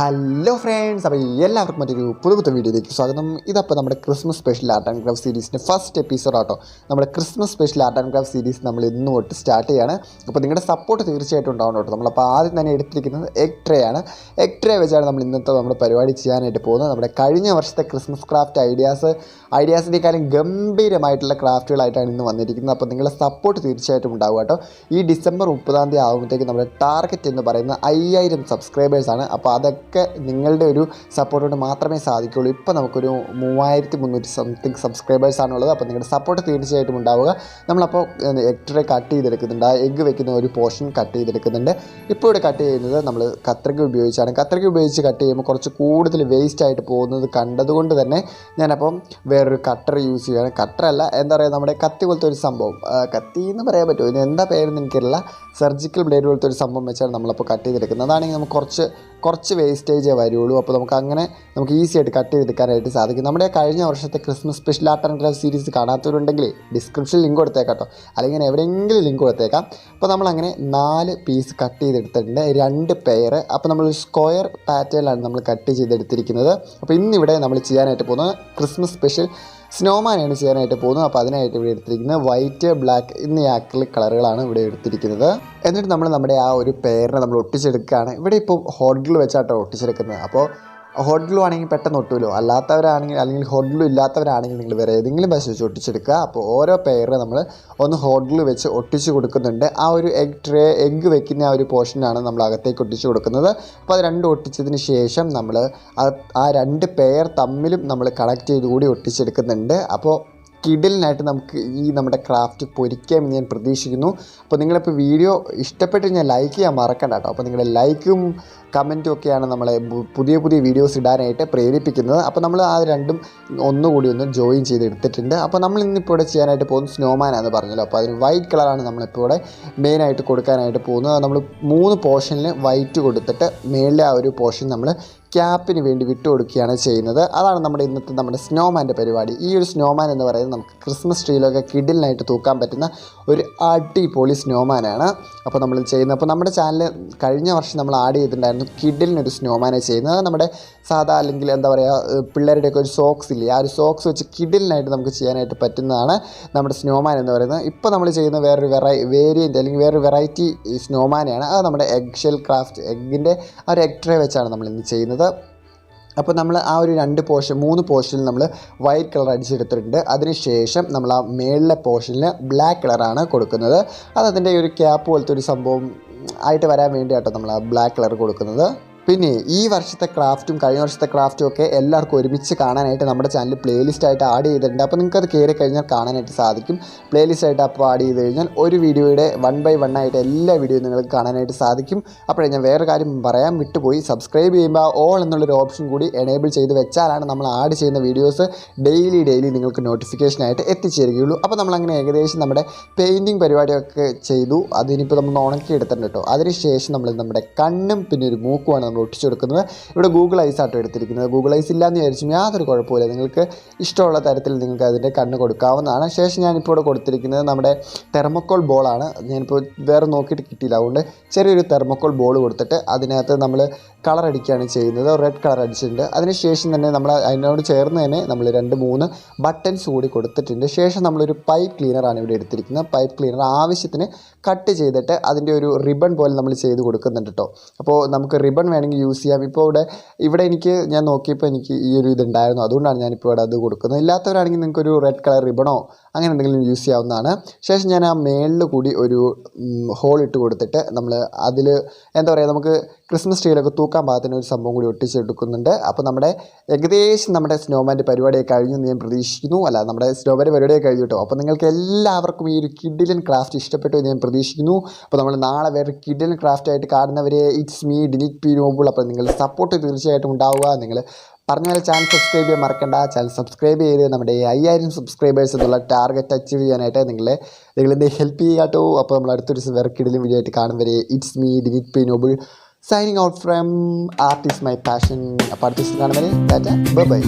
Hello friends, അപ്പോൾ എല്ലാവർക്കും മറ്റൊരു പുതുപുത്ത വീഡിയോയിലേക്ക് സ്വാഗതം. ഇതപ്പോൾ നമ്മുടെ Christmas special art and craft സീരീസിൻ്റെ ഫസ്റ്റ് എപ്പിസോഡ് ആട്ടോ. നമ്മുടെ Christmas special art and craft series നമ്മൾ ഇന്ന് തൊട്ട് സ്റ്റാർട്ട് ചെയ്യാണ്. അപ്പോൾ നിങ്ങളുടെ സപ്പോർട്ട് തീർച്ചയായിട്ടും ഉണ്ടാവണം കേട്ടോ. നമ്മളപ്പോൾ ആദ്യം തന്നെ എടുത്തിരിക്കുന്നത് എഗ് ട്രേ ആണ്. എഗ് ട്രേ വെച്ചാണ് നമ്മൾ ഇന്നത്തെ നമ്മുടെ പരിപാടി ചെയ്യാനായിട്ട് പോകുന്നത്. നമ്മുടെ കഴിഞ്ഞ വർഷത്തെ ക്രിസ്മസ് ക്രാഫ്റ്റ് ഐഡിയാസിനേക്കാളും ഗംഭീരമായിട്ടുള്ള ക്രാഫ്റ്റുകളായിട്ടാണ് ഇന്ന് വന്നിരിക്കുന്നത്. അപ്പോൾ നിങ്ങളുടെ സപ്പോർട്ട് തീർച്ചയായിട്ടും ഉണ്ടാവും കേട്ടോ. ഈ ഡിസംബർ 30 ആകുമ്പോഴത്തേക്ക് നമ്മുടെ ടാർഗറ്റ് എന്ന് പറയുന്നത് 5000 സബ്സ്ക്രൈബേഴ്സാണ്. അപ്പോൾ അതൊക്കെ നിങ്ങളുടെ ഒരു സപ്പോർട്ട് കൊണ്ട് മാത്രമേ സാധിക്കുകയുള്ളൂ. ഇപ്പോൾ നമുക്കൊരു 3300 സംതിങ് സബ്സ്ക്രൈബേഴ്സാണുള്ളത്. അപ്പോൾ നിങ്ങളുടെ സപ്പോർട്ട് തീർച്ചയായിട്ടും ഉണ്ടാവുക. നമ്മളപ്പോൾ എഗ് ട്രേ കട്ട് ചെയ്തെടുക്കുന്നുണ്ട്. ആ എഗ്ഗ് വെക്കുന്ന ഒരു പോർഷൻ കട്ട് ചെയ്തെടുക്കുന്നുണ്ട്. ഇപ്പോൾ ഇവിടെ കട്ട് ചെയ്യുന്നത് നമ്മൾ കത്രിക ഉപയോഗിച്ചാണ്. കത്രിക ഉപയോഗിച്ച് കട്ട് ചെയ്യുമ്പോൾ കുറച്ച് കൂടുതൽ വേസ്റ്റ് ആയിട്ട് പോകുന്നത് കണ്ടതുകൊണ്ട് തന്നെ ഞാനപ്പം വേറൊരു കട്ടർ യൂസ് ചെയ്യുകയാണ്. കട്ടറല്ല, എന്താ പറയുക, നമ്മുടെ കത്തി പോലത്തെ ഒരു സംഭവം, കത്തി എന്ന് പറയാൻ പറ്റുമോ, ഇതിന് എന്താ പേരെന്ന് എനിക്കറിയില്ല, സർജിക്കൽ ബ്ലേഡ് പോലത്തെ ഒരു സംഭവം വെച്ചാണ് നമ്മളപ്പോൾ കട്ട് ചെയ്തെടുക്കുന്നത്. അതാണെങ്കിൽ നമുക്ക് കുറച്ച് വേസ്റ്റേജേ വരുള്ളൂ. അപ്പോൾ നമുക്ക് ഈസി ആയിട്ട് കട്ട് ചെയ്തെടുക്കാനായിട്ട് സാധിക്കും. നമ്മുടെ കഴിഞ്ഞ വർഷത്തെ Christmas special art and craft series കാണാത്തവരുണ്ടെങ്കിൽ ഡിസ്ക്രിപ്ഷനിൽ ലിങ്ക് കൊടുത്തേക്കാം കേട്ടോ, അല്ലെങ്കിൽ എവിടെയെങ്കിലും ലിങ്ക് കൊടുത്തേക്കാം. അപ്പോൾ നമ്മളങ്ങനെ 4 പീസ് കട്ട് ചെയ്തെടുത്തിട്ടുണ്ട്, 2 പെയർ. അപ്പോൾ നമ്മൾ സ്ക്വയർ പാറ്റേണിലാണ് നമ്മൾ കട്ട് ചെയ്തെടുത്തിരിക്കുന്നത്. അപ്പോൾ ഇന്നിവിടെ നമ്മൾ ചെയ്യാനായിട്ട് പോകുന്നത് ക്രിസ്മസ് സ്പെഷ്യൽ സ്നോമാനാണ് ചെയ്യാനായിട്ട് പോകുന്നത്. അപ്പോൾ അതിനായിട്ട് ഇവിടെ എടുത്തിരിക്കുന്നത് വൈറ്റ്, ബ്ലാക്ക് എന്നീ ആക്രിലിക് കളറുകളാണ് ഇവിടെ എടുത്തിരിക്കുന്നത്. എന്നിട്ട് നമ്മൾ നമ്മുടെ ആ ഒരു പെയറിനെ നമ്മൾ ഒട്ടിച്ചെടുക്കുകയാണ്. ഇവിടെ ഇപ്പോൾ ഹോട്ട് ഗ്ലൂ വെച്ചാട്ടോ ഒട്ടിച്ചെടുക്കുന്നത്. അപ്പോൾ ഹോട്ട് ഗ്ലൂ ആണെങ്കിൽ പെട്ടെന്ന് ഒട്ടുമല്ലോ. അല്ലെങ്കിൽ ഹോട്ട് ഗ്ലൂ ഇല്ലാത്തവരാണെങ്കിൽ നിങ്ങൾ വേറെ ഏതെങ്കിലും പശ വെച്ച് ഒട്ടിച്ചെടുക്കുക. അപ്പോൾ ഓരോ പെയർ നമ്മൾ ഒന്ന് ഹോട്ട് ഗ്ലൂ വെച്ച് ഒട്ടിച്ച് കൊടുക്കുന്നുണ്ട്. ആ ഒരു എഗ്ഗ് വെക്കുന്ന ആ ഒരു പോർഷനാണ് നമ്മൾ അകത്തേക്ക് ഒട്ടിച്ച് കൊടുക്കുന്നത്. അപ്പോൾ അത് രണ്ടും ഒട്ടിച്ചതിന് ശേഷം നമ്മൾ ആ 2 പെയർ തമ്മിലും നമ്മൾ കണക്ട് ചെയ്ത് കൂടി ഒട്ടിച്ചെടുക്കുന്നുണ്ട്. അപ്പോൾ കിഡിലിനായിട്ട് നമുക്ക് ഈ നമ്മുടെ ക്രാഫ്റ്റ് പൊരിക്കാമെന്ന് ഞാൻ പ്രതീക്ഷിക്കുന്നു. അപ്പോൾ നിങ്ങളിപ്പോൾ വീഡിയോ ഇഷ്ടപ്പെട്ട് ഞാൻ ലൈക്ക് ചെയ്യാൻ മറക്കണ്ട കേട്ടോ. അപ്പോൾ നിങ്ങളുടെ ലൈക്കും കമൻറ്റും ഒക്കെയാണ് നമ്മളെ പുതിയ വീഡിയോസ് ഇടാനായിട്ട് പ്രേരിപ്പിക്കുന്നത്. അപ്പോൾ നമ്മൾ ആ രണ്ടും ഒന്നുകൂടി ഒന്ന് ജോയിൻ ചെയ്തെടുത്തിട്ടുണ്ട്. അപ്പോൾ നമ്മൾ ഇന്നിപ്പോൾ ഇവിടെ ചെയ്യാനായിട്ട് പോകുന്നത് സ്നോമാനാണെന്ന് പറഞ്ഞല്ലോ. അപ്പോൾ അതിന് വൈറ്റ് കളറാണ് നമ്മളിപ്പോൾ ഇവിടെ മെയിനായിട്ട് കൊടുക്കാനായിട്ട് പോകുന്നത്. നമ്മൾ 3 പോർഷനിൽ വൈറ്റ് കൊടുത്തിട്ട് മേളിലെ ആ ഒരു പോർഷൻ നമ്മൾ ക്യാപ്പിന് വേണ്ടി വിട്ടുകൊടുക്കുകയാണ് ചെയ്യുന്നത്. അതാണ് നമ്മുടെ സ്നോമാൻ്റെ പരിപാടി. ഈ ഒരു സ്നോമാൻ എന്ന് പറയുന്നത് നമുക്ക് ക്രിസ്മസ് ട്രീയിലൊക്കെ കിഡിലിനായിട്ട് തൂക്കാൻ പറ്റുന്ന ഒരു അടിപൊളി സ്നോമാനാണ്. അപ്പോൾ നമ്മൾ ചെയ്യുന്നത്, അപ്പോൾ നമ്മുടെ ചാനൽ കഴിഞ്ഞ വർഷം നമ്മൾ ആഡ് ചെയ്തിട്ടുണ്ടായിരുന്നു കിഡിലിനൊരു സ്നോമാനെ ചെയ്യുന്നത്. നമ്മുടെ സാധാ അല്ലെങ്കിൽ എന്താ പറയുക, പിള്ളേരുടെയൊക്കെ ഒരു സോക്സ് ഇല്ലേ, ആ ഒരു സോക്സ് വെച്ച് കിഡിലിനായിട്ട് നമുക്ക് ചെയ്യാനായിട്ട് പറ്റുന്നതാണ് നമ്മുടെ സ്നോമാൻ എന്ന് പറയുന്നത്. ഇപ്പോൾ നമ്മൾ ചെയ്യുന്ന വേറൊരു വേരിയൻറ്റ് അല്ലെങ്കിൽ വേറൊരു വെറൈറ്റി സ്നോമാനെയാണ്. അത് നമ്മുടെ എഗ് ഷെൽ ക്രാഫ്റ്റ്, എഗ്ഗിൻ്റെ ആ ഒരു എഗ് ട്രേ വെച്ചാണ് നമ്മളിന്ന് ചെയ്യുന്നത്. അപ്പോൾ നമ്മൾ ആ ഒരു 3 പോർഷനിൽ നമ്മൾ വൈറ്റ് കളർ അടിച്ചെടുത്തിട്ടുണ്ട്. അതിനുശേഷം നമ്മൾ ആ മേളിലെ പോർഷനിൽ ബ്ലാക്ക് കളറാണ് കൊടുക്കുന്നത്. അതിൻ്റെ ഒരു ക്യാപ്പ് പോലത്തെ ഒരു സംഭവം ആയിട്ട് വരാൻ വേണ്ടിയാട്ടോ നമ്മൾ ആ ബ്ലാക്ക് കളർ കൊടുക്കുന്നത്. പിന്നെ ഈ വർഷത്തെ ക്രാഫ്റ്റും കഴിഞ്ഞ വർഷത്തെ ക്രാഫ്റ്റും ഒക്കെ എല്ലാവർക്കും ഒരുമിച്ച് കാണാനായിട്ട് നമ്മുടെ ചാനൽ പ്ലേലിസ്റ്റായിട്ട് ആഡ് ചെയ്തിട്ടുണ്ട്. അപ്പോൾ നിങ്ങൾക്ക് അത് കയറി കഴിഞ്ഞാൽ കാണാനായിട്ട് സാധിക്കും. പ്ലേലിസ്റ്റായിട്ട് അപ്പോൾ ആഡ് ചെയ്ത് കഴിഞ്ഞാൽ ഒരു വീഡിയോയുടെ 1 by 1 ആയിട്ട് എല്ലാ വീഡിയോയും നിങ്ങൾക്ക് കാണാനായിട്ട് സാധിക്കും. അപ്പോഴേ ഞാൻ വേറെ കാര്യം പറയാൻ വിട്ടുപോയി, സബ്സ്ക്രൈബ് ചെയ്യുമ്പോൾ ഓൾ എന്നുള്ളൊരു ഓപ്ഷൻ കൂടി എനേബിൾ ചെയ്ത് വെച്ചാലാണ് നമ്മൾ ആഡ് ചെയ്യുന്ന വീഡിയോസ് ഡെയിലി നിങ്ങൾക്ക് നോട്ടിഫിക്കേഷനായിട്ട് എത്തിച്ചേരുകയുള്ളൂ. അപ്പോൾ നമ്മളങ്ങനെ ഏകദേശം നമ്മുടെ പെയിൻറ്റിങ് പരിപാടിയൊക്കെ ചെയ്തു. അതിനിപ്പോൾ നമ്മൾ ഉണക്കി എടുത്തിട്ടുണ്ട് കേട്ടോ. അതിനുശേഷം നമ്മൾ നമ്മുടെ കണ്ണും പിന്നെ ഒരു മൂക്കുമാണ് നമ്മൾ ഒട്ടിച്ചു കൊടുക്കുന്നത്. ഇവിടെ ഗൂഗിൾ ഐസ് ആട്ടോ എടുത്തിരിക്കുന്നത്. ഗൂഗിൾ ഐസ് ഇല്ലയെന്ന് വിചാരിച്ചും യാതൊരു കുഴപ്പമില്ല, നിങ്ങൾക്ക് ഇഷ്ടമുള്ള തരത്തിൽ നിങ്ങൾക്ക് അതിൻ്റെ കണ്ണ് കൊടുക്കാവുന്നതാണ്. ശേഷം ഞാനിപ്പോൾ ഇവിടെ കൊടുത്തിരിക്കുന്നത് നമ്മുടെ തെർമോക്കോൾ ബോളാണ്. ഞാനിപ്പോൾ വേറെ നോക്കിയിട്ട് കിട്ടിയില്ല, അതുകൊണ്ട് ചെറിയൊരു തെർമോക്കോൾ ബോൾ കൊടുത്തിട്ട് അതിനകത്ത് നമ്മൾ കളർ അടിക്കുകയാണ് ചെയ്യുന്നത്. റെഡ് കളർ അടിച്ചിട്ടുണ്ട്. അതിനുശേഷം തന്നെ നമ്മൾ അതിനോട് ചേർന്ന് തന്നെ നമ്മൾ 2-3 ബട്ടൺസ് കൂടി കൊടുത്തിട്ടുണ്ട്. ശേഷം നമ്മളൊരു പൈപ്പ് ക്ലീനറാണ് ഇവിടെ എടുത്തിരിക്കുന്നത്. പൈപ്പ് ക്ലീനർ ആവശ്യത്തിന് കട്ട് ചെയ്തിട്ട് അതിൻ്റെ ഒരു റിബൺ പോലെ നമ്മൾ ചെയ്ത് കൊടുക്കുന്നുണ്ട് കേട്ടോ. അപ്പോൾ നമുക്ക് റിബൺ വേണമെങ്കിൽ യൂസ് ചെയ്യാം. ഇപ്പോൾ ഇവിടെ ഞാൻ നോക്കിയപ്പോൾ എനിക്ക് ഈ ഒരു ഇതുണ്ടായിരുന്നു, അതുകൊണ്ടാണ് ഞാനിപ്പോൾ ഇവിടെ അത് കൊടുക്കുന്നത്. ഇല്ലാത്തവരാണെങ്കിൽ നിങ്ങൾക്കൊരു റെഡ് കളർ റിബണോ അങ്ങനെ എന്തെങ്കിലും യൂസ് ചെയ്യാവുന്നതാണ്. ശേഷം ഞാൻ ആ മേളിൽ കൂടി ഒരു ഹോൾ ഇട്ട് കൊടുത്തിട്ട് നമ്മൾ അതിൽ എന്താ പറയുക, നമുക്ക് ക്രിസ്മസ് ട്രീയിലൊക്കെ തൂക്കാൻ പാകത്തിന് ഒരു സംഭവം കൂടി ഒട്ടിച്ചെടുക്കുന്നുണ്ട്. അപ്പോൾ ഏകദേശം നമ്മുടെ സ്നോമാൻ്റെ പരിപാടിയൊക്കെ കഴിഞ്ഞു എന്ന് ഞാൻ പ്രതീക്ഷിക്കുന്നു. നമ്മുടെ സ്നോമാൻ്റെ പരിപാടിയൊക്കെ കഴിഞ്ഞു കേട്ടോ. അപ്പോൾ നിങ്ങൾക്ക് എല്ലാവർക്കും ഈ ഒരു കിഡിലൻ ക്രാഫ്റ്റ് ഇഷ്ടപ്പെട്ടു എന്ന് ഞാൻ പ്രതീക്ഷിക്കുന്നു. അപ്പോൾ നമ്മൾ നാളെ വേറെ കിഡിലൻ ക്രാഫ്റ്റായിട്ട് കാണുന്നവരെ it's me Dinit P Noble. അപ്പോൾ നിങ്ങളുടെ സപ്പോർട്ട് തീർച്ചയായിട്ടും ഉണ്ടാവുക. നിങ്ങൾ പറഞ്ഞ പോലെ ചാനൽ സബ്സ്ക്രൈബ് ചെയ്യാൻ മറക്കണ്ട. ചാനൽ സബ്സ്ക്രൈബ് ചെയ്ത് നമ്മുടെ 5000 സബ്സ്ക്രൈബേഴ്സ് എന്നുള്ള ടാർഗറ്റ് അച്ചീവ് ചെയ്യാനായിട്ട് നിങ്ങളെന്ത് ഹെൽപ്പ് ചെയ്യുക കേട്ടോ. അപ്പോൾ നമ്മൾ അടുത്തൊരു വേറെ കിഡിലും വീഡിയോ ആയിട്ട് കാണുന്നവരെ it's me Dinit P Noble signing out from art is my passion. അപ്പോൾ അടുത്ത ദിവസം കാണുന്നവരെ ടാറ്റ, ബൈ ബൈ.